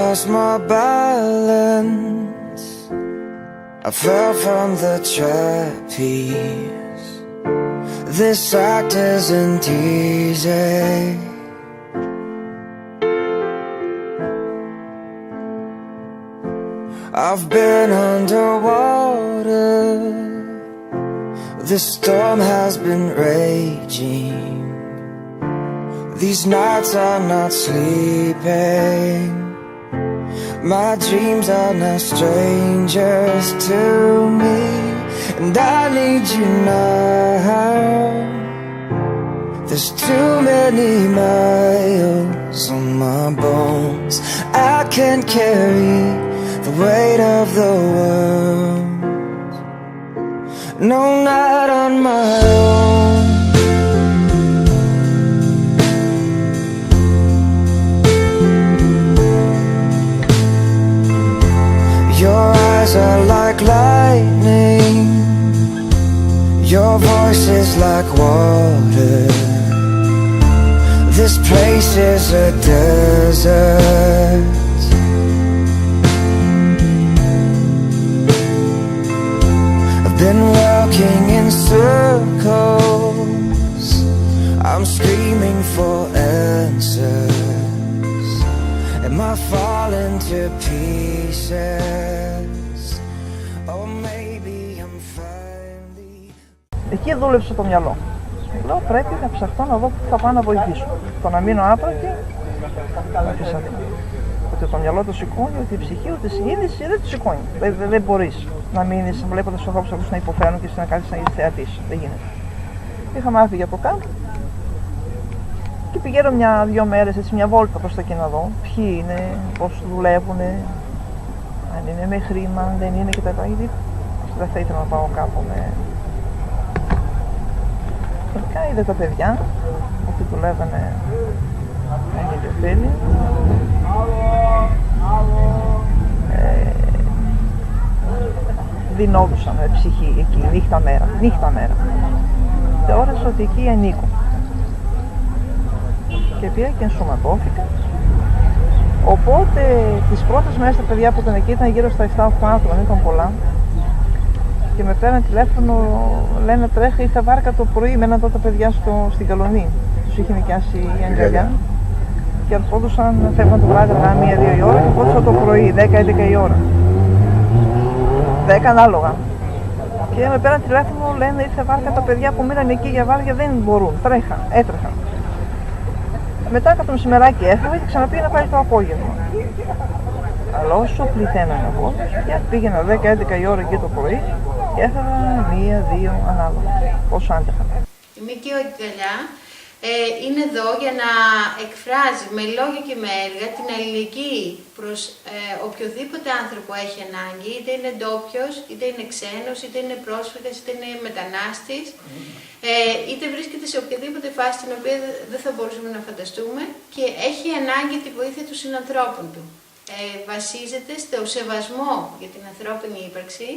lost my balance. I fell from the trapeze. This act isn't easy. I've been underwater. The storm has been raging. These nights are not sleeping. My dreams are now strangers to me, and I need you now. There's too many miles on my bones. I can't carry the weight of the world. No, not on my own. Your eyes are like lightning. Your voice is like water. This place is a desert. I've been walking in circles. I'm screaming for answers. Am I falling to pieces? Or maybe I'm finally... Εκεί δούλεψε το μυαλό. Λέω πρέπει να ψαχτώ να δω που θα πάω να βοηθήσω. Το να μείνω άπρακτη, αφήσα. Ότι το μυαλό το σηκώνει, ότι η ψυχή, ότι η συνείδηση δεν το σηκώνει. Δεν μπορείς να μείνεις βλέποντας τους ανθρώπους αυτούς να υποφέρουν και εσύ να κάθεις να είσαι θεατής. Δεν γίνεται. Είχα μάθει για το κάμπ και πηγαίνω μια-δυο μέρες, έτσι, μια βόλτα προς τα εκεί να δω ποιοι είναι, πώς δουλεύουν, αν είναι με χρήμα, αν δεν είναι κτλ. Γιατί δεν θα ήθελα να πάω κάπου με. Τελικά είδα τα παιδιά ότι δουλεύανε ενηλιοφίλοι. Δινόντουσαν ψυχή εκεί, νύχτα μέρα. Θεώρησα ότι εκεί ανήκω. Και πήγα και ενσωματώθηκα. Οπότε τις πρώτες μέρες τα παιδιά που ήταν εκεί ήταν γύρω στα 7-8 άτομα, δεν ήταν πολλά. Και με πέραν τηλέφωνο, λένε τρέχει, ήρθε βάρκα το πρωί με έναν τότε παιδιά στην Καλονή. Τους είχε νοικιάσει η αγκαλιά. Και ερχόντουσαν, φεύγαν το βράδυ αργά 1-2 η ώρα και ερχόντουσαν το πρωί, 10-11 η ώρα. 10 ανάλογα. Και με πέραν τηλέφωνο, λένε ήρθε βάρκα τα παιδιά που μείναν εκεί για βάρια δεν μπορούν. Έτρεχαν. Μετά από το μεσημεράκι έφυγα και ξαναπήγαινα πάλι το απόγευμα. Αλλά όσο πληθαίνανε εγώ, πήγαινα 10-11 η ώρα εκεί το πρωί και έφερα 1-2 ανάλογα. Όσο άντεχα. Η ΜΚΟ Αγκαλιά είναι εδώ για να εκφράζει με λόγια και με έργα την αλληλεγγύη προς οποιοδήποτε άνθρωπο έχει ανάγκη, είτε είναι ντόπιος, είτε είναι ξένος, είτε είναι πρόσφυγας, είτε είναι μετανάστης, είτε βρίσκεται σε οποιαδήποτε φάση την οποία δεν θα μπορούσαμε να φανταστούμε και έχει ανάγκη τη βοήθεια των συνανθρώπων του. Βασίζεται στο σεβασμό για την ανθρώπινη ύπαρξη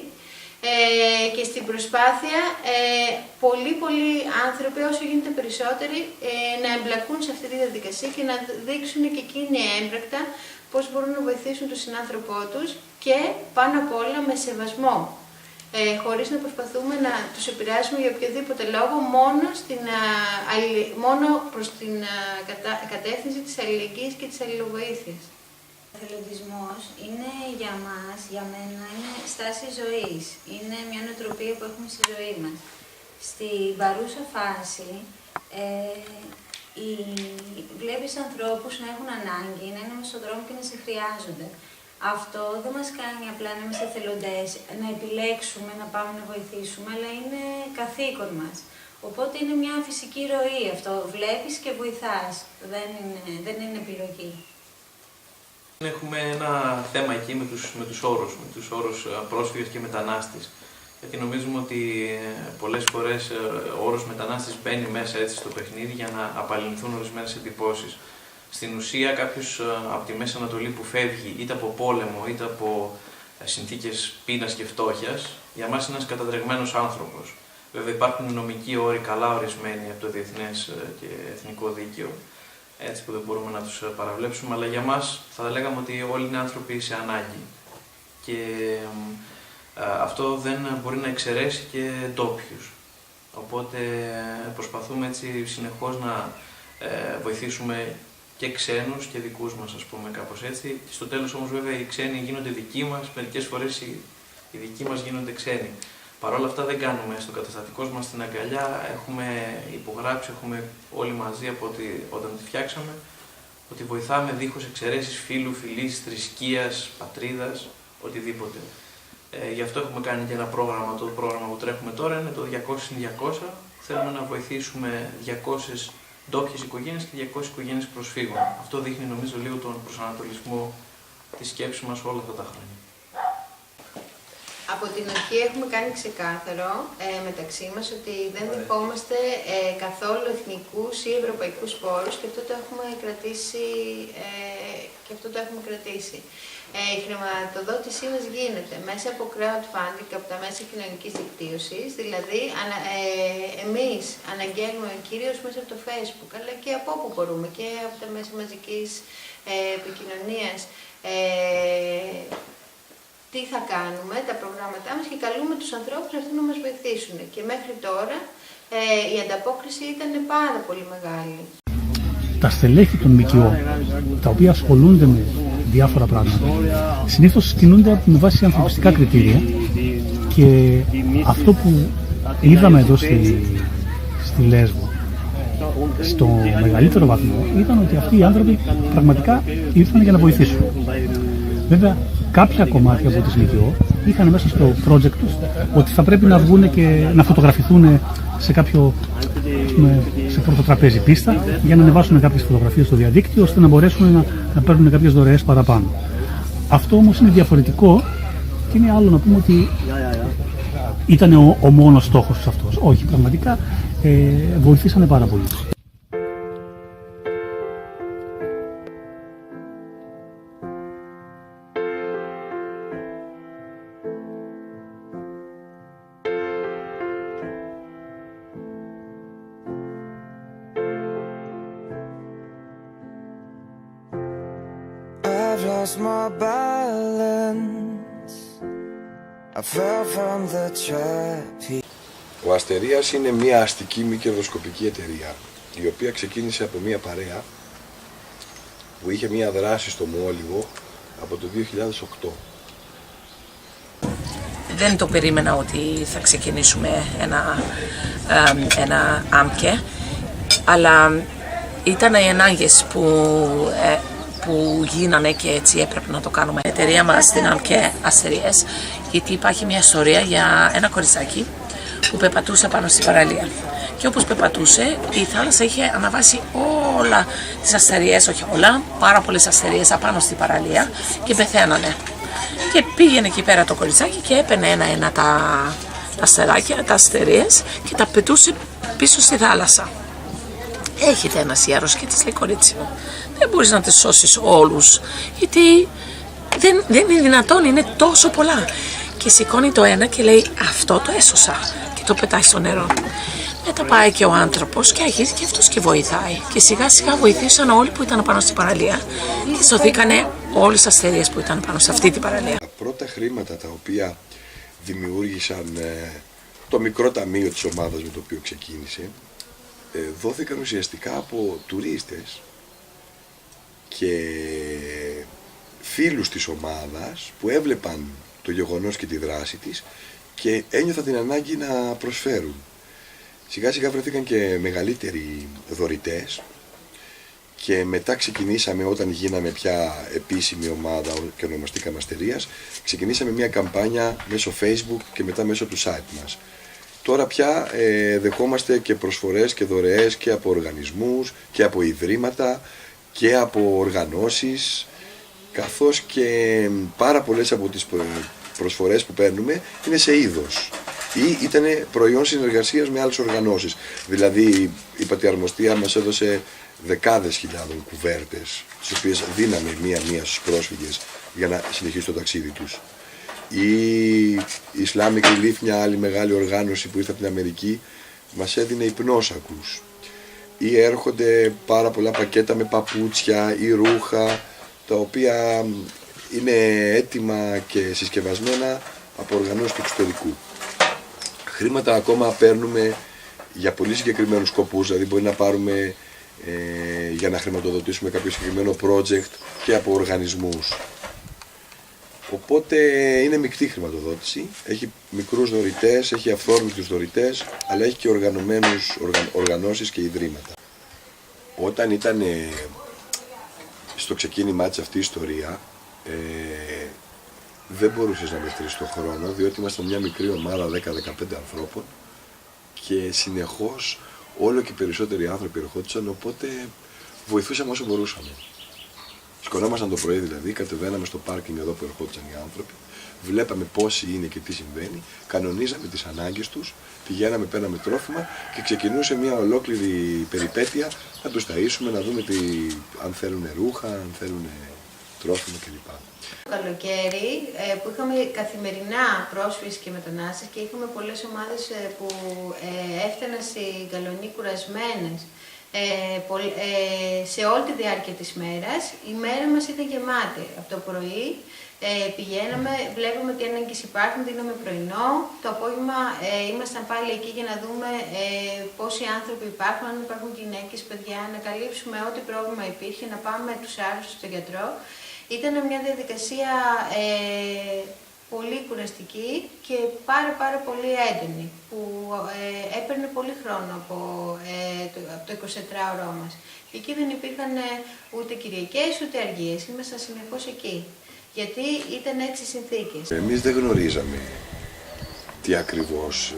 και στην προσπάθεια πολλοί άνθρωποι, όσο γίνεται περισσότεροι, να εμπλακούν σε αυτή τη διαδικασία και να δείξουν και εκείνοι έμπρακτα πώς μπορούν να βοηθήσουν τον συνάνθρωπό τους και πάνω απ' όλα με σεβασμό, χωρίς να προσπαθούμε να τους επηρεάσουμε για οποιοδήποτε λόγο, μόνο προς την κατεύθυνση της αλληλεγγύης και της αλληλοβοήθειας. Ο εθελοντισμός είναι για μας, για μένα, είναι στάση ζωής. Είναι μια νοοτροπία που έχουμε στη ζωή μας. Στην παρούσα φάση, βλέπεις ανθρώπους να έχουν ανάγκη, να είναι μες στον δρόμο και να σε χρειάζονται. Αυτό δεν μας κάνει απλά να είμαστε εθελοντές, να επιλέξουμε, να πάμε να βοηθήσουμε, αλλά είναι καθήκον μας. Οπότε είναι μια φυσική ροή αυτό. Βλέπεις και βοηθάς. Δεν είναι επιλογή. Έχουμε ένα θέμα εκεί με τους όρους πρόσφυγας και μετανάστης. Γιατί νομίζουμε ότι πολλές φορές ο όρος μετανάστης μπαίνει μέσα έτσι στο παιχνίδι για να απαλληλθούν ορισμένες εντυπώσεις. Στην ουσία κάποιος από τη Μέση Ανατολή που φεύγει είτε από πόλεμο είτε από συνθήκες πείνας και φτώχειας, για μας είναι ένας κατατρεγμένος άνθρωπος. Βέβαια υπάρχουν νομικοί όροι καλά ορισμένοι από το διεθνές και εθνικό δίκαιο, έτσι που δεν μπορούμε να τους παραβλέψουμε, αλλά για μας θα λέγαμε ότι όλοι είναι άνθρωποι σε ανάγκη. Και αυτό δεν μπορεί να εξαιρέσει και ντόπιους. Οπότε προσπαθούμε έτσι συνεχώς να βοηθήσουμε και ξένους και δικούς μας, ας πούμε, κάπως έτσι. Και στο τέλος όμως βέβαια οι ξένοι γίνονται δικοί μας, μερικές φορές οι δικοί μας γίνονται ξένοι. Παρ' όλα αυτά δεν κάνουμε στο καταστατικό μας την αγκαλιά, έχουμε υπογράψει, έχουμε όλοι μαζί από όταν τη φτιάξαμε, ότι βοηθάμε δίχως εξαιρέσεις φίλου, φιλής, θρησκείας, πατρίδας, οτιδήποτε. Γι' αυτό έχουμε κάνει και ένα πρόγραμμα, το πρόγραμμα που τρέχουμε τώρα είναι το 200-200. Θέλουμε να βοηθήσουμε 200 ντόπιες οικογένειες και 200 οικογένειες προσφύγων. Αυτό δείχνει νομίζω λίγο τον προσανατολισμό της σκέψης μας όλα αυτά τα χρόνια. Από την αρχή έχουμε κάνει ξεκάθαρο μεταξύ μας ότι δεν δεχόμαστε καθόλου εθνικούς ή ευρωπαϊκούς πόρους και αυτό το έχουμε κρατήσει. Η χρηματοδότησή μας γίνεται μέσα από crowdfunding και από τα μέσα κοινωνικής δικτύωσης, δηλαδή εμείς αναγγέλνουμε κυρίως μέσα από το Facebook, αλλά και από όπου μπορούμε και από τα μέσα μαζικής επικοινωνίας. Τι θα κάνουμε, τα προγράμματά μας και καλούμε τους ανθρώπους αυτοί να μας βοηθήσουν. Και μέχρι τώρα η ανταπόκριση ήταν πάρα πολύ μεγάλη. Τα στελέχη των ΜΚΟ, τα οποία ασχολούνται με διάφορα πράγματα, συνήθως κινούνται με βάση ανθρωπιστικά κριτήρια και αυτό που είδαμε εδώ στη Λέσβο, στο μεγαλύτερο βαθμό, ήταν ότι αυτοί οι άνθρωποι πραγματικά ήρθαν για να βοηθήσουν. Βέβαια, κάποια κομμάτια από τις ΜΚΟ είχαν μέσα στο project τους ότι θα πρέπει να βγουν και να φωτογραφηθούν σε πρωτοτραπέζι πίστα για να ανεβάσουν κάποιες φωτογραφίες στο διαδίκτυο ώστε να μπορέσουν να παίρνουν κάποιες δωρεές παραπάνω. Αυτό όμως είναι διαφορετικό και είναι άλλο να πούμε ότι ήταν ο μόνος στόχος τους αυτός. Όχι, πραγματικά βοηθήσανε πάρα πολύ. I've lost my balance. I fell from the trap. Ο Αστερίας είναι μια αστική μη κερδοσκοπική εταιρεία, η οποία ξεκίνησε από μια παρέα που είχε μια δράση στο Μόλιβο από το 2008. Δεν το περίμενα ότι θα ξεκινήσουμε ένα ΆΜΚΕ, αλλά ήταν οι ανάγκες που γίνανε και έτσι έπρεπε να το κάνουμε. Η εταιρεία μας στην ΆΜΚΕ Αστερίας, γιατί υπάρχει μια ιστορία για ένα κοριτσάκι που πεπατούσε πάνω στην παραλία. Και όπως πεπατούσε, η θάλασσα είχε αναβάσει όλα τις αστερίες, όχι όλα, πάρα πολλές αστερίες απάνω στην παραλία και πεθαίνανε. Και πήγαινε εκεί πέρα το κοριτσάκι και έπαιρνε ένα-ένα τα αστεράκια, τα αστερίες και τα πετούσε πίσω στη θάλασσα. Έχετε ένας ιερός και της λέει, κορίτσι μου, δεν μπορείς να τις σώσεις όλους, γιατί δεν είναι δυνατόν, είναι τόσο πολλά. Και σηκώνει το ένα και λέει, αυτό το έσωσα, και το πετάει στο νερό. Μετά πάει και ο άνθρωπος και αρχίζει και αυτός και βοηθάει. Και σιγά σιγά βοηθήσαν όλοι που ήταν πάνω στην παραλία και σωθήκανε όλες τις αστερίες που ήταν πάνω σε αυτή την παραλία. Τα πρώτα χρήματα τα οποία δημιούργησαν το μικρό ταμείο της ομάδας με το οποίο ξεκίνησε, δόθηκαν ουσιαστικά από τουρίστες και φίλους της ομάδας που έβλεπαν το γεγονός και τη δράση της και ένιωθαν την ανάγκη να προσφέρουν. Σιγά σιγά βρεθήκαν και μεγαλύτεροι δωρητές και μετά ξεκινήσαμε, όταν γίναμε πια επίσημη ομάδα και ονομαστήκαμε Αστερίας, ξεκινήσαμε μια καμπάνια μέσω Facebook και μετά μέσω του site μας. Τώρα πια δεχόμαστε και προσφορές και δωρεές και από οργανισμούς και από ιδρύματα και από οργανώσεις, καθώς και πάρα πολλές από τις προσφορές που παίρνουμε είναι σε είδος ή ήταν προϊόν συνεργασίας με άλλες οργανώσεις. Δηλαδή η Πατιαρμοστία μας έδωσε δεκάδες χιλιάδων κουβέρτες, τις οποίες δίναμε μία-μία στους πρόσφυγες για να συνεχίσουν το ταξίδι τους. Η Islamic Relief, μια άλλη μεγάλη οργάνωση που ήρθε από την Αμερική, μας έδινε υπνόσακους. ή έρχονται πάρα πολλά πακέτα με παπούτσια ή ρούχα, τα οποία είναι έτοιμα και συσκευασμένα από οργανώσεις του εξωτερικού. Χρήματα ακόμα παίρνουμε για πολύ συγκεκριμένους σκοπούς, δηλαδή μπορεί να πάρουμε για να χρηματοδοτήσουμε κάποιο συγκεκριμένο project και από οργανισμούς. Οπότε είναι μεικτή χρηματοδότηση, έχει μικρούς δωρητές, έχει αυθόρμητους δωρητές, αλλά έχει και οργανώσεις και ιδρύματα. Όταν ήταν στο ξεκίνημά της αυτή η ιστορία, δεν μπορούσες να μετρήσεις τον χρόνο, διότι ήμασταν μια μικρή ομάδα 10-15 ανθρώπων και συνεχώς όλο και περισσότεροι άνθρωποι ερχόντουσαν, οπότε βοηθούσαμε όσο μπορούσαμε. Σκονόμασταν το πρωί δηλαδή, κατεβαίναμε στο πάρκινγκ εδώ που ερχόντουσαν οι άνθρωποι, βλέπαμε πόσοι είναι και τι συμβαίνει, κανονίζαμε τις ανάγκες τους, πηγαίναμε, παίρναμε τρόφιμα και ξεκινούσε μια ολόκληρη περιπέτεια να τους ταΐσουμε, να δούμε αν θέλουν ρούχα, αν θέλουν τρόφιμα κλπ. Το καλοκαίρι που είχαμε καθημερινά πρόσφυγες και μετανάστες και είχαμε πολλές ομάδες που έφταναν στη Γκαλονή κουρασμένες σε όλη τη διάρκεια της μέρας, η μέρα μας ήταν γεμάτη. Από το πρωί πηγαίναμε, βλέπαμε τι ανάγκες υπάρχουν, δίναμε πρωινό. Το απόγευμα ήμασταν πάλι εκεί για να δούμε πόσοι άνθρωποι υπάρχουν, αν υπάρχουν γυναίκες, παιδιά, να καλύψουμε ό,τι πρόβλημα υπήρχε, να πάμε τους άρρωστους στον γιατρό. Ήταν μια διαδικασία πολύ κουραστική και πάρα πολύ έντονη, που έπαιρνε πολύ χρόνο από το 24ωρο μας. Και εκεί δεν υπήρχαν ούτε Κυριακές ούτε αργίες, ήμασταν συνεχώς εκεί, γιατί ήταν έτσι οι συνθήκες. Εμείς δεν γνωρίζαμε τι ακριβώς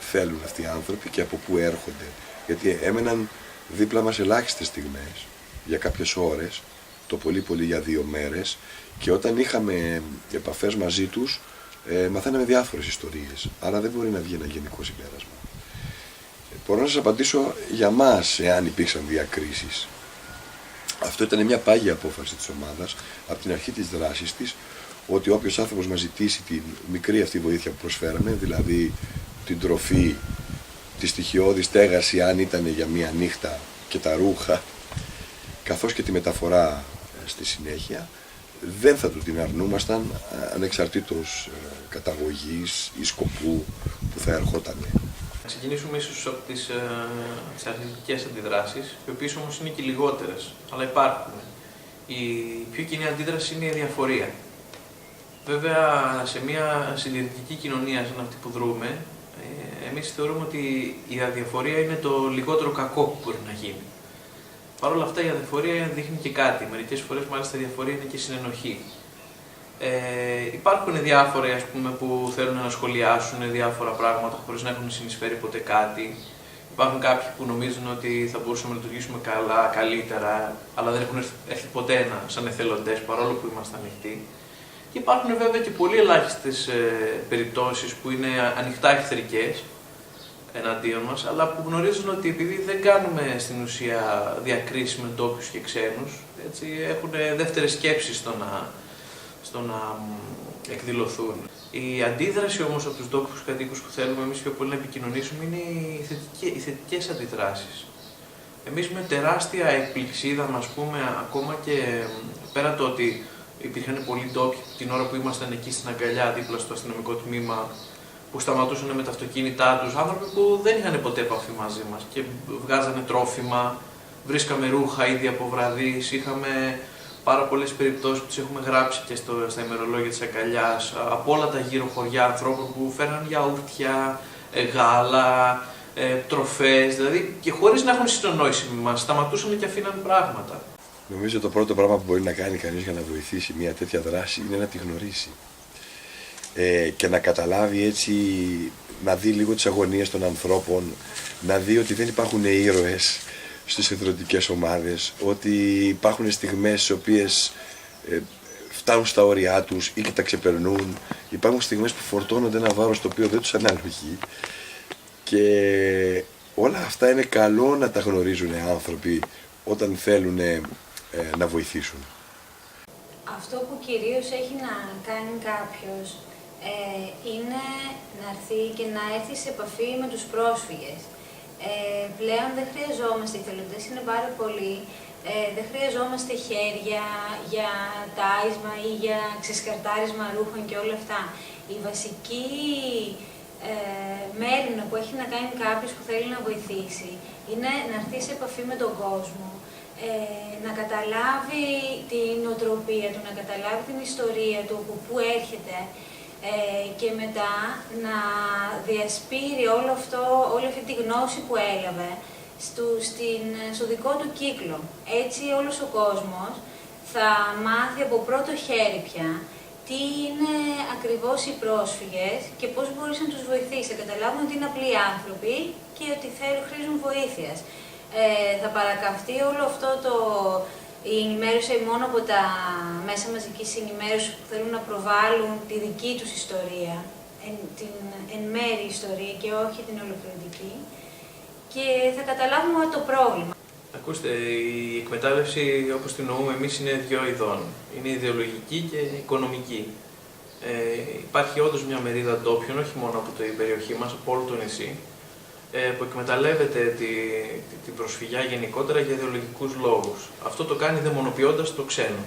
θέλουν αυτοί οι άνθρωποι και από πού έρχονται, γιατί έμεναν δίπλα μας ελάχιστες στιγμές, για κάποιες ώρες, το πολύ για 2 μέρες, και όταν είχαμε επαφές μαζί τους μαθαίναμε διάφορες ιστορίες, άρα δεν μπορεί να βγει ένα γενικό συμπέρασμα. Μπορώ να σας απαντήσω για μας, εάν υπήρξαν διακρίσεις. Αυτό ήταν μια πάγια απόφαση της ομάδας από την αρχή της δράσης της, ότι όποιος άνθρωπος μας ζητήσει τη μικρή αυτή βοήθεια που προσφέραμε, δηλαδή την τροφή, τη στοιχειώδη στέγαση αν ήταν για μια νύχτα και τα ρούχα, καθώς και τη μεταφορά στη συνέχεια, δεν θα του την αρνούμασταν ανεξαρτήτως καταγωγής ή σκοπού που θα ερχόταν. Να ξεκινήσουμε ίσως από τις αρνητικές αντιδράσεις, οι οποίες όμως είναι και λιγότερες, αλλά υπάρχουν. Η πιο κοινή αντίδραση είναι η αδιαφορία. Βέβαια, σε μια συντηρητική κοινωνία σαν αυτή που δρούμε, εμείς θεωρούμε ότι η αδιαφορία είναι το λιγότερο κακό που μπορεί να γίνει. Παρ' όλα αυτά η αδιαφορία δείχνει και κάτι. Μερικές φορές μάλιστα η αδιαφορία είναι και συνενοχή. Υπάρχουν διάφοροι που θέλουν να σχολιάσουν διάφορα πράγματα χωρίς να έχουν συνεισφέρει ποτέ κάτι. Υπάρχουν κάποιοι που νομίζουν ότι θα μπορούσαμε να λειτουργήσουμε καλύτερα, αλλά δεν έχουν έρθει ποτέ σαν εθελοντές, παρόλο που είμαστε ανοιχτοί. Και υπάρχουν βέβαια και πολύ ελάχιστες περιπτώσεις που είναι ανοιχτά εχθρικές εναντίον μας, αλλά που γνωρίζουν ότι επειδή δεν κάνουμε στην ουσία διακρίσεις με ντόπιους και ξένους, έτσι, έχουν δεύτερες σκέψεις στο να εκδηλωθούν. Η αντίδραση όμως από τους ντόπιους κατοίκους που θέλουμε εμείς πιο πολύ να επικοινωνήσουμε είναι οι θετικές αντιδράσεις. Εμείς με τεράστια έκπληξη είδαμε, ακόμα και πέρα το ότι υπήρχαν πολλοί ντόπιοι την ώρα που ήμασταν εκεί στην αγκαλιά δίπλα στο αστυνομικό τμήμα, που σταματούσαν με τα αυτοκίνητά τους, άνθρωποι που δεν είχαν ποτέ επαφή μαζί μας και βγάζανε τρόφιμα, βρίσκαμε ρούχα ήδη από βραδείς, είχαμε πάρα πολλές περιπτώσεις που τις έχουμε γράψει και στα ημερολόγια της αγκαλιάς, από όλα τα γύρω χωριά ανθρώπων που φέρναν γιαούρτια, γάλα, τροφές, δηλαδή και χωρίς να έχουν συνεννόηση με μας, σταματούσαν και αφήναν πράγματα. Νομίζω το πρώτο πράγμα που μπορεί να κάνει κανείς για να βοηθήσει μια τέτοια δράση είναι να τη γνωρίσει. Και να καταλάβει έτσι, να δει λίγο τις αγωνίες των ανθρώπων, να δει ότι δεν υπάρχουν ήρωες στις εθελοντικές ομάδες, ότι υπάρχουν στιγμές στις οποίες φτάνουν στα όρια τους ή και τα ξεπερνούν, υπάρχουν στιγμές που φορτώνονται ένα βάρος το οποίο δεν τους αναλογεί, και όλα αυτά είναι καλό να τα γνωρίζουν οι άνθρωποι όταν θέλουν να βοηθήσουν. Αυτό που κυρίως έχει να κάνει κάποιος είναι να έρθει και να έρθει σε επαφή με τους πρόσφυγες. Πλέον δεν χρειαζόμαστε, οι εθελοντές είναι πάρα πολλοί, δεν χρειαζόμαστε χέρια για τάισμα ή για ξεσκαρτάρισμα ρούχων και όλα αυτά. Η βασική μέρημνα που έχει να κάνει κάποιος που θέλει να βοηθήσει είναι να έρθει σε επαφή με τον κόσμο, να καταλάβει την νοοτροπία του, να καταλάβει την ιστορία του, από πού έρχεται, και μετά να διασπείρει όλη αυτή τη γνώση που έλαβε στο δικό του κύκλο. Έτσι όλος ο κόσμος θα μάθει από πρώτο χέρι πια τι είναι ακριβώς οι πρόσφυγες και πώς μπορείς να τους βοηθήσεις. Θα καταλάβουν ότι είναι απλοί άνθρωποι και ότι χρήζουν βοήθειας. Θα παρακαμφθεί όλο αυτό η ενημέρωση μόνο από τα μέσα μαζικής ενημέρωσης που θέλουν να προβάλλουν τη δική τους ιστορία, την εν μέρη ιστορία και όχι την ολοκληρωτική, και θα καταλάβουμε το πρόβλημα. Ακούστε, η εκμετάλλευση όπως την νοούμε εμείς είναι δύο ειδών. Είναι ιδεολογική και οικονομική. Υπάρχει όντως μια μερίδα ντόπιων, όχι μόνο από την περιοχή μας, από όλο το νησί, που εκμεταλλεύεται την προσφυγιά γενικότερα για ιδεολογικούς λόγους. Αυτό το κάνει δαιμονοποιώντας το ξένο.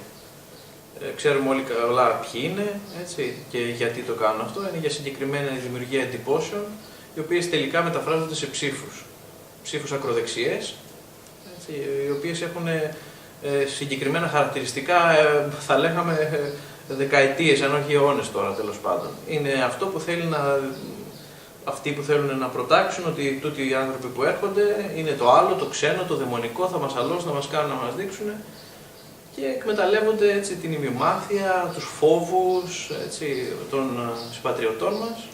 Ξέρουμε όλοι καλά ποιοι είναι, έτσι, και γιατί το κάνουν αυτό. Είναι για συγκεκριμένη δημιουργία εντυπώσεων, οι οποίες τελικά μεταφράζονται σε ψήφους. Ψήφους ακροδεξιές, έτσι, οι οποίες έχουν συγκεκριμένα χαρακτηριστικά, θα λέγαμε, δεκαετίες, αν όχι αιώνες τώρα, τέλος πάντων. Είναι αυτό που θέλει αυτοί που θέλουν να προτάξουν ότι τούτοι οι άνθρωποι που έρχονται είναι το άλλο, το ξένο, το δαιμονικό, θα μας αλώσουν, θα μας κάνουν, να μας δείξουν, και εκμεταλλεύονται έτσι την ημιμάθεια, τους φόβους έτσι, των συμπατριωτών μας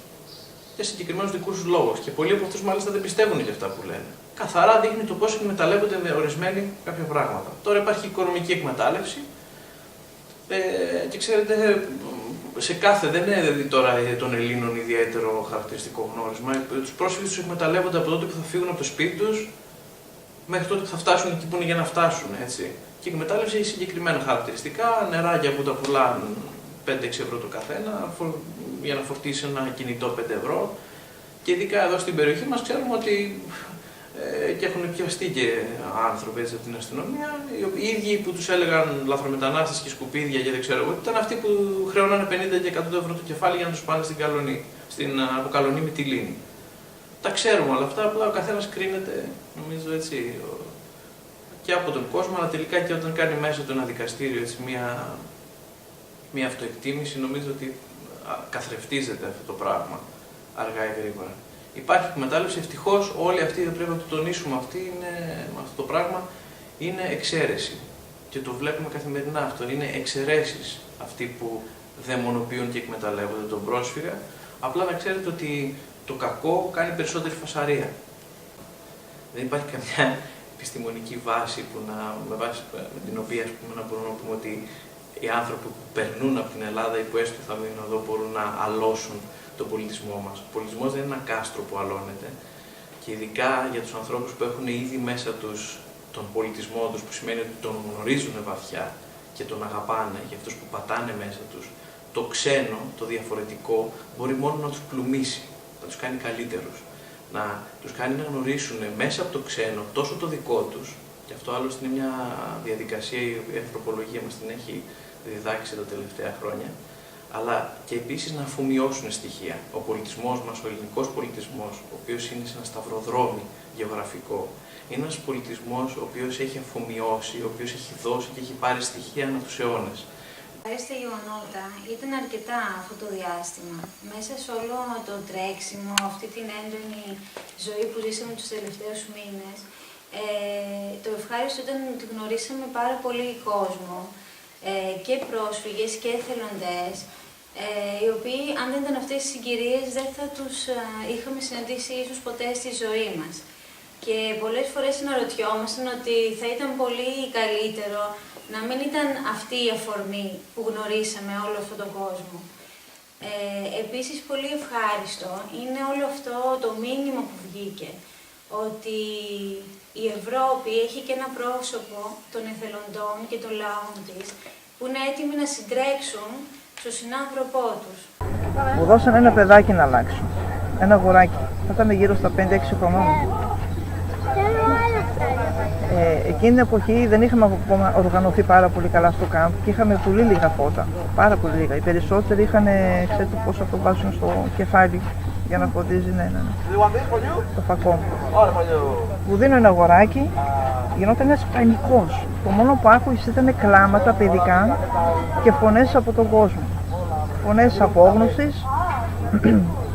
για συγκεκριμένους δικούς τους λόγους. Και πολλοί από αυτούς μάλιστα δεν πιστεύουν για αυτά που λένε. Καθαρά δείχνει το πώς εκμεταλλεύονται με ορισμένοι κάποια πράγματα. Τώρα υπάρχει οικονομική εκμετάλλευση και ξέρετε, σε κάθε, δεν είναι τώρα των Ελλήνων ιδιαίτερο χαρακτηριστικό γνώρισμα. Τους πρόσφυγες τους εκμεταλλεύονται από τότε που θα φύγουν από το σπίτι τους μέχρι τότε που θα φτάσουν εκεί που είναι για να φτάσουν. Έτσι. Και η εκμετάλλευση έχει συγκεκριμένα χαρακτηριστικά, νεράκια που τα πουλάνε 5-6 ευρώ το καθένα για να φορτίσει ένα κινητό 5 ευρώ. Και ειδικά εδώ στην περιοχή μας ξέρουμε ότι και έχουν πιαστεί και άνθρωποι έτσι, από την αστυνομία, οι ίδιοι που τους έλεγαν λαθρομετανάστες και σκουπίδια και δεν ξέρω εγώ, ήταν αυτοί που χρεώνανε 50 και 100 ευρώ το κεφάλι για να τους πάνε στην Καλονή, από Καλονή με τη Λίνη. Τα ξέρουμε όλα αυτά, απλά ο καθένας κρίνεται, νομίζω έτσι, και από τον κόσμο, αλλά τελικά και όταν κάνει μέσα του ένα δικαστήριο έτσι, μια αυτοεκτίμηση, νομίζω ότι καθρεφτίζεται αυτό το πράγμα αργά ή γρήγορα. Υπάρχει εκμετάλλευση, ευτυχώς όλοι αυτοί, δεν πρέπει να το τονίσουμε, αυτό το πράγμα είναι εξαίρεση. Και το βλέπουμε καθημερινά αυτό, είναι εξαιρέσεις αυτοί που δαιμονοποιούν και εκμεταλλεύονται τον πρόσφυγα. Απλά να ξέρετε ότι το κακό κάνει περισσότερη φασαρία. Δεν υπάρχει καμιά επιστημονική βάση με την οποία να μπορούμε να πούμε ότι οι άνθρωποι που περνούν από την Ελλάδα ή που έστω θα μείνουν εδώ μπορούν να αλώσουν τον πολιτισμό μας. Ο πολιτισμός δεν είναι ένα κάστρο που αλώνεται, και ειδικά για τους ανθρώπους που έχουν ήδη μέσα τους τον πολιτισμό τους, που σημαίνει ότι τον γνωρίζουν βαθιά και τον αγαπάνε, για αυτούς που πατάνε μέσα τους, το ξένο, το διαφορετικό, μπορεί μόνο να τους πλουμίσει, να τους κάνει καλύτερους, να τους κάνει να γνωρίσουν μέσα από το ξένο τόσο το δικό τους, και αυτό άλλωστε είναι μια διαδικασία, η ανθρωπολογία μας την έχει διδάξει τα τελευταία χρόνια, αλλά και επίσης να αφομοιώσουν στοιχεία. Ο πολιτισμός μας, ο ελληνικός πολιτισμός, ο οποίος είναι σε ένα σταυροδρόμι γεωγραφικό, είναι ένας πολιτισμός ο οποίος έχει αφομοιώσει, ο οποίος έχει δώσει και έχει πάρει στοιχεία ανά τους αιώνες. Στα γεγονότα ήταν αρκετά αυτό το διάστημα. Μέσα σε όλο το τρέξιμο, αυτή την έντονη ζωή που ζήσαμε τους τελευταίους μήνες, το ευχάριστο ήταν ότι γνωρίσαμε πάρα πολύ κόσμο, και πρόσφυγες και εθελοντές, οι οποίοι αν δεν ήταν αυτές τις συγκυρίες δεν θα τους είχαμε συναντήσει ίσως ποτέ στη ζωή μας. Και πολλές φορές αναρωτιόμασταν ότι θα ήταν πολύ καλύτερο να μην ήταν αυτή η αφορμή που γνωρίσαμε όλο αυτόν τον κόσμο. Επίσης πολύ ευχάριστο είναι όλο αυτό το μήνυμα που βγήκε, ότι η Ευρώπη έχει και ένα πρόσωπο των εθελοντών και των λαών της, που είναι έτοιμοι να συντρέξουν στον συνάνθρωπό τους. Μου δώσαν ένα παιδάκι να αλλάξω, ένα αγοράκι, θα ήταν γύρω στα 5-6 χρονών. εκείνη την εποχή δεν είχαμε ακόμα οργανωθεί πάρα πολύ καλά στο κάμπ και είχαμε πολύ λίγα φώτα. Πάρα πολύ λίγα. Οι περισσότεροι είχαν, ξέρετε πώς αυτό βάζουν στο κεφάλι για να φωτίζει, ναι. Το φακό. Μου δίνω ένα αγοράκι, γινόταν ένας πανικός. Το μόνο που άκουγες ήταν κλάματα παιδικά και φωνές από τον κόσμο. Φωνές απόγνωσης,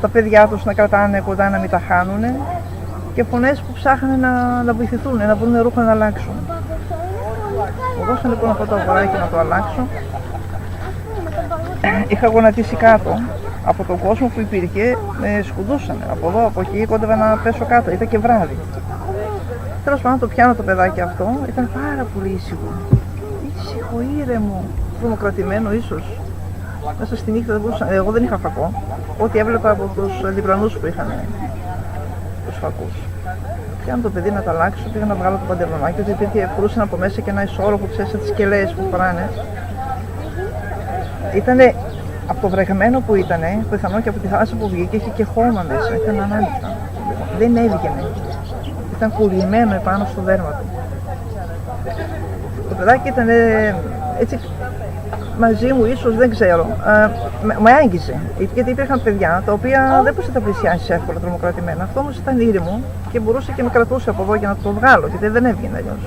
τα παιδιά τους να κρατάνε κοντά να μην τα χάνουνε και φωνές που ψάχνανε να βοηθηθούν, να βρουν ρούχα να αλλάξουν. Μου δώσαν λοιπόν αυτό το αγοράκι να το αλλάξω. Είχα γονατίσει κάτω. Από τον κόσμο που υπήρχε με σκουντούσανε. Από εδώ, από εκεί, κόντευα να πέσω κάτω. Ήταν και βράδυ. Τέλος πάντων το πιάνω το παιδάκι αυτό. Ήταν πάρα πολύ ήσυχο. Ήσυχο, ήρεμο. Τρομοκρατημένο ίσως. Μέσα στη νύχτα δεν μπορούσα. Εγώ δεν είχα φακό. Ό,τι έβλεπα από τους διπλανούς που είχαν τους φακούς. Πιάνω το παιδί να τα αλλάξω. Πήγα να βγάλω το παντελονάκι. Γιατί φορούσαν από μέσα και ένα ισόρροπο, ξέρεις, τις σκελές που φοράνε. Ήτανε από το βρεγμένο που ήταν, πιθανό και από τη θάλασσα που βγήκε, είχε και χώμα μέσα, ήταν ανάμεικτα. Δεν έβγαινε. Ήταν κουρλιμένο επάνω στο δέρμα του. Το παιδάκι ήταν έτσι μαζί μου, ίσως δεν ξέρω. Με άγγιζε. Γιατί υπήρχαν παιδιά τα οποία δεν μπορούσε να τα πλησιάσει εύκολα τρομοκρατημένα. Αυτό όμως ήταν ήρεμο και μπορούσε και με κρατούσε από εδώ για να το βγάλω, γιατί δεν έβγαινε αλλιώς.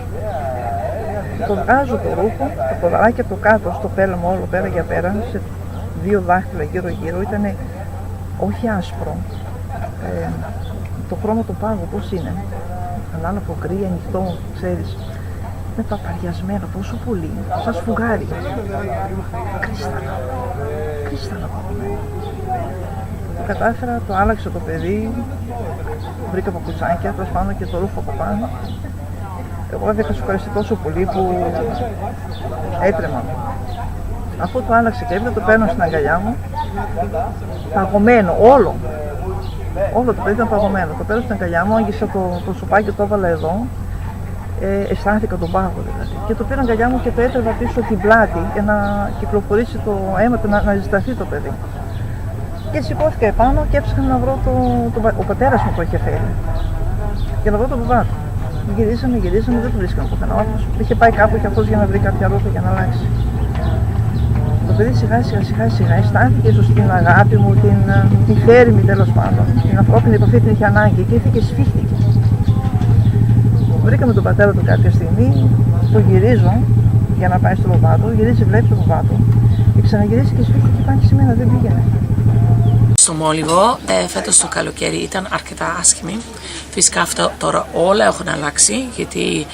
Το βγάζω το ρούχο, το ποδαράκι από το κάτω, στο πέλαμα όλο πέρα για πέρα. Δύο δάχτυλα γύρω-γύρω, ήταν όχι άσπρο, το χρώμα του πάγου πώς είναι, ανάλογο γκρι, ανοιχτό, ξέρεις, είναι παπαριασμένο τόσο πολύ, σαν σφουγγάρι, κρίσταλα παγωμένο. Το κατάφερα, το άλλαξα το παιδί, βρήκα παπουτσάκια, τέλος πάντων και το ρούχο από πάνω. Εγώ βέβαια είχα σοκαριστεί τόσο πολύ που έτρεμα. Αφού το άλλαξε και έπειτα το παίρνω στην αγκαλιά μου, παγωμένο, όλο το παιδί ήταν παγωμένο. Το παίρνω στην αγκαλιά μου, άγγισα το σουπάκι, το έβαλα εδώ, αισθάνθηκα τον πάγο δηλαδή. Και το πήρα αγκαλιά μου και το έτρεβα πίσω την πλάτη για να κυκλοφορήσει το αίμα του, να ζεσταθεί το παιδί. Και σηκώθηκα επάνω και έψαχνα να βρω ο πατέρας μου το είχε φέρει, για να βρω τον μπαμπά του. Γυρίσαμε, δεν το βρίσκαμε πουθενά. Είχε πάει κάπου και αυτός για να βρει κάποια ρούχα για να αλλάξει. Το παιδί σιγά σιγά αισθάνθηκε ίσως την αγάπη μου, την θέρμη τέλος πάντων, την ανθρώπινη επαφή την είχε ανάγκη και ήρθε και σφίχτηκε. Βρήκαμε τον πατέρα του κάποια στιγμή, το γυρίζω για να πάει στο μπαμπά του, γυρίζει, βλέπει τον μπαμπά του και ξαναγυρίζει και σφίχτηκε πάνω σε μένα, δεν πήγαινε. Στο Μόλιβο φέτος το καλοκαίρι ήταν αρκετά άσχημη. Φυσικά αυτό τώρα όλα έχουν αλλάξει, γιατί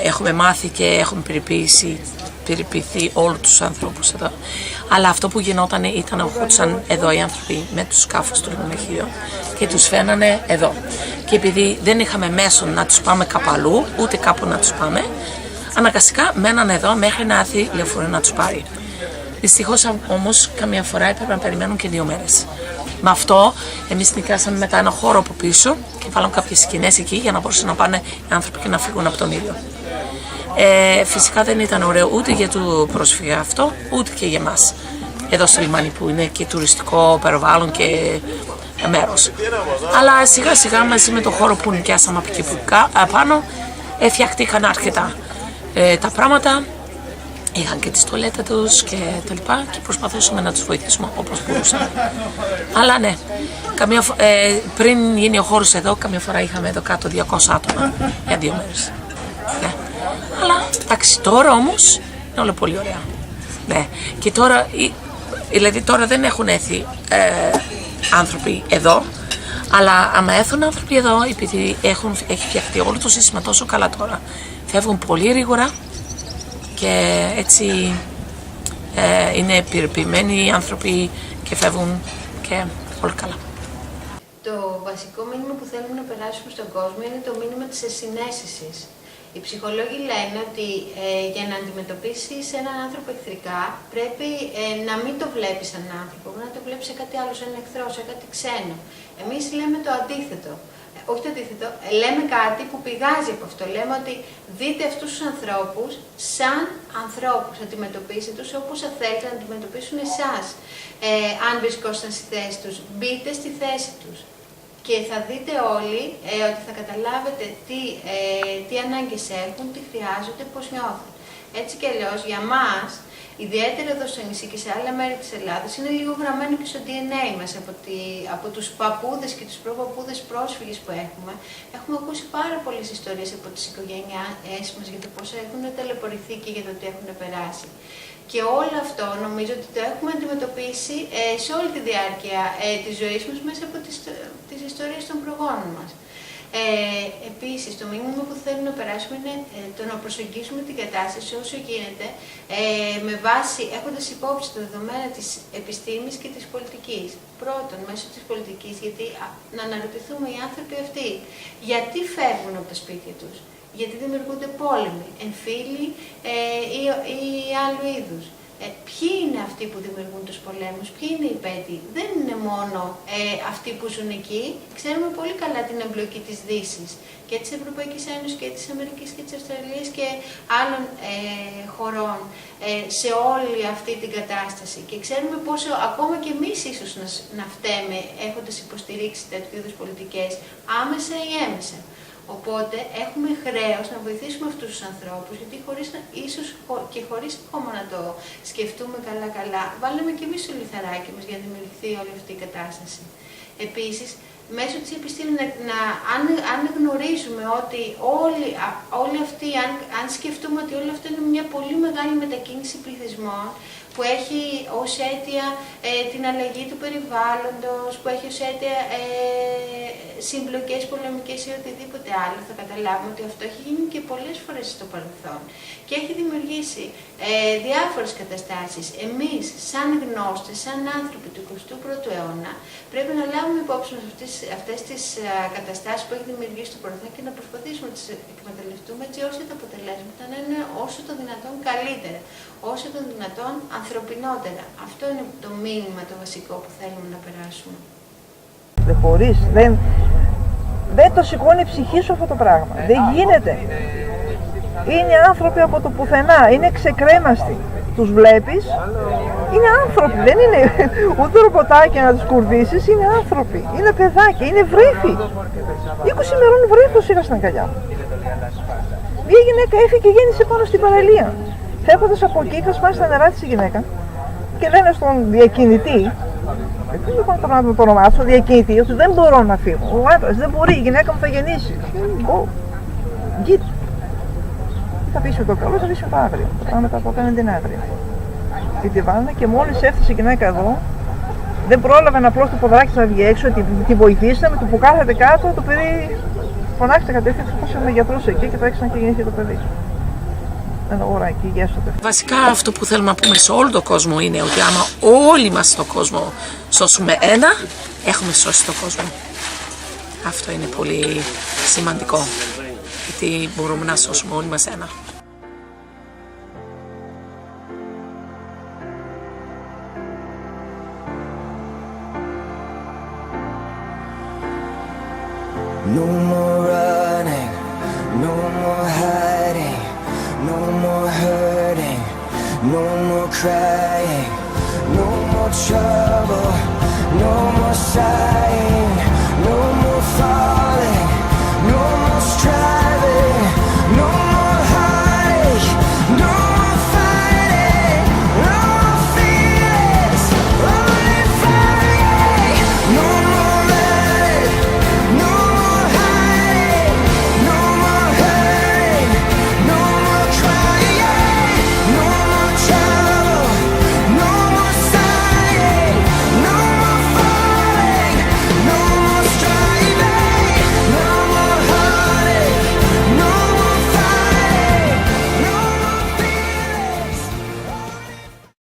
έχουμε μάθει και έχουμε περιποιηθεί όλους τους ανθρώπους εδώ. Αλλά αυτό που γινόταν ήταν ότι έρχονταν εδώ οι άνθρωποι με τους σκάφους του λιμνοχείο και τους φαίνανε εδώ. Και επειδή δεν είχαμε μέσο να τους πάμε κάπου αλλού, ούτε κάπου να τους πάμε, αναγκαστικά μέναν εδώ μέχρι να έρθει λεωφορείο να τους πάρει. Δυστυχώς όμως καμιά φορά έπρεπε να περιμένουν και 2 μέρες. Με αυτό εμείς νοικιάσαμε μετά ένα χώρο από πίσω και βάλαμε κάποιες σκηνές εκεί για να μπορούσαν να πάνε οι άνθρωποι και να φύγουν από τον ήλιο. Φυσικά δεν ήταν ωραίο ούτε για το πρόσφυγα αυτό, ούτε και για εμάς. Εδώ στο λιμάνι που είναι και τουριστικό περιβάλλον και μέρος. Αλλά σιγά σιγά μαζί με το χώρο που νοικιάσαμε από εκεί πάνω φτιαχτήκαν αρκετά τα πράγματα. Είχαν και τη στολέτα τους και τα λοιπά και προσπαθούσαμε να τους βοηθήσουμε όπως μπορούσαμε. Αλλά ναι, πριν γίνει ο χώρος εδώ, καμιά φορά είχαμε εδώ κάτω 200 άτομα για 2 μέρες. Ναι. Αλλά εντάξει, τώρα όμως είναι όλο πολύ ωραία. Ναι. Και τώρα, δηλαδή τώρα δεν έχουν έρθει άνθρωποι εδώ, αλλά άμα έρθουν άνθρωποι εδώ, επειδή έχει φτιαχτεί όλο το σύστημα τόσο καλά τώρα, φεύγουν πολύ γρήγορα. Και έτσι είναι περιποιημένοι οι άνθρωποι και φεύγουν και όλα καλά. Το βασικό μήνυμα που θέλουμε να περάσουμε στον κόσμο είναι το μήνυμα της συναίσθησης. Οι ψυχολόγοι λένε ότι για να αντιμετωπίσεις έναν άνθρωπο εχθρικά πρέπει να μην το βλέπεις σαν άνθρωπο, να το βλέπεις σε κάτι άλλο, σαν εχθρό, σε κάτι ξένο. Εμείς λέμε το αντίθετο. Όχι το αντίθετο, λέμε κάτι που πηγάζει από αυτό. Λέμε ότι δείτε αυτούς τους ανθρώπους σαν ανθρώπους, αντιμετωπίστε τους όπως θα θέλετε να αντιμετωπίσουν εσάς. Αν βρισκόσασταν στη θέση τους, μπείτε στη θέση τους. Και θα δείτε όλοι ότι θα καταλάβετε τι ανάγκες έχουν, τι χρειάζονται, πώς νιώθουν. Έτσι κι αλλιώς για μας, ιδιαίτερα εδώ στο νησί και σε άλλα μέρη της Ελλάδας, είναι λίγο γραμμένο και στο DNA μας από τους παππούδες και τους προπαππούδες πρόσφυγες που έχουμε. Έχουμε ακούσει πάρα πολλές ιστορίες από τις οικογένειές μας για το πώς έχουν ταλαιπωρηθεί και για το τι έχουν περάσει. Και όλο αυτό νομίζω ότι το έχουμε αντιμετωπίσει σε όλη τη διάρκεια της ζωής μας μέσα από τις ιστορίες των προγόνων μας. Επίσης, το μήνυμα που θέλω να περάσουμε είναι το να προσεγγίσουμε την κατάσταση όσο γίνεται με βάση, έχοντας υπόψη τα δεδομένα της επιστήμης και της πολιτικής. Πρώτον, μέσω της πολιτικής, γιατί να αναρωτηθούμε οι άνθρωποι αυτοί γιατί φεύγουν από τα σπίτια τους, γιατί δημιουργούνται πόλεμοι, εμφύλοι ή άλλου είδους. Ποιοι είναι αυτοί που δημιουργούν τους πολέμους, ποιοι είναι οι υπέτειοι. Δεν είναι μόνο αυτοί που ζουν εκεί. Ξέρουμε πολύ καλά την εμπλοκή της Δύσης και της Ευρωπαϊκής Ένωσης και της Αμερικής και της Αυστραλίας και άλλων χωρών σε όλη αυτή την κατάσταση. Και ξέρουμε πόσο ακόμα και εμείς ίσως να φταίμε έχοντας υποστηρίξει τέτοιου είδους πολιτικές άμεσα ή έμεσα. Οπότε έχουμε χρέος να βοηθήσουμε αυτούς τους ανθρώπους, γιατί ίσως και χωρίς ακόμα να το σκεφτούμε καλά, βάλαμε και εμείς το λιθαράκι μας για να δημιουργηθεί όλη αυτή η κατάσταση. Επίσης, μέσω της επιστήμης, αν γνωρίζουμε ότι όλοι αυτοί, αν σκεφτούμε ότι όλο αυτό είναι μια πολύ μεγάλη μετακίνηση πληθυσμών, που έχει ως αίτια την αλλαγή του περιβάλλοντος, που έχει ως αίτια συμπλοκές πολεμικές ή οτιδήποτε άλλο, θα καταλάβουμε ότι αυτό έχει γίνει και πολλές φορές στο παρελθόν και έχει δημιουργήσει διάφορες καταστάσεις. Εμείς, σαν γνώστες, σαν άνθρωποι του 21ου αιώνα, πρέπει να λάβουμε υπόψη μας αυτές τις καταστάσεις που έχει δημιουργήσει το παρελθόν και να προσπαθήσουμε να τις εκμεταλλευτούμε έτσι ώστε τα αποτελέσματα να είναι όσο το δυνατόν καλύτερα, όσο το δυνατόν ανθρωπινότερα. Αυτό είναι το μήνυμα το βασικό που θέλουμε να περάσουμε. Δεν μπορείς, δεν το σηκώνει η ψυχή σου αυτό το πράγμα. Δεν γίνεται. Είναι άνθρωποι από το πουθενά, είναι ξεκρέμαστοι. Τους βλέπεις, είναι άνθρωποι, δεν είναι ούτε ρομποτάκια να τους κουρδίσεις, είναι άνθρωποι, είναι παιδάκια, είναι βρύφοι. 20 ημερών βρύφος είχα στην αγκαλιά μου. Μια γυναίκα έφυγε και γέννησε πάνω στην παραλία. Φεύγοντας από εκεί, είχα σπάσει τα νερά της η γυναίκα και λένε στον διακινητή, δεν μπορώ να το ονομάσω, διακινητή, ότι δεν μπορώ να φύγω. Ο άντρας δεν μπορεί, η γυναίκα μου θα γεννήσει. Γκίτ. Θα πείσουμε το καλό, θα πείσουμε το άγριο. Πάμε μετά από κάνει την άγρια. Και τη βάλανε και μόλις έφτασε η γυναίκα εδώ, δεν πρόλαβε να απλώσει το ποδαράκι να βγει έξω, τη βοηθήσαμε, του που κάθεται κάτω, το παιδί φωνάξτε κατευθείαν, με γιατρούς εκεί και τρέξαν και γεννήθηκε το παιδί. Ένα ωράκι, γέστοτε. Βασικά αυτό που θέλουμε να πούμε σε όλο τον κόσμο είναι ότι άμα όλοι μας στον κόσμο σώσουμε ένα, έχουμε σώσει τον κόσμο. Αυτό είναι πολύ σημαντικό, γιατί μπορούμε να σώσουμε όλοι μας ένα. No more running, no more hiding, no more hurting, no more crying, no more trouble, no more sighing.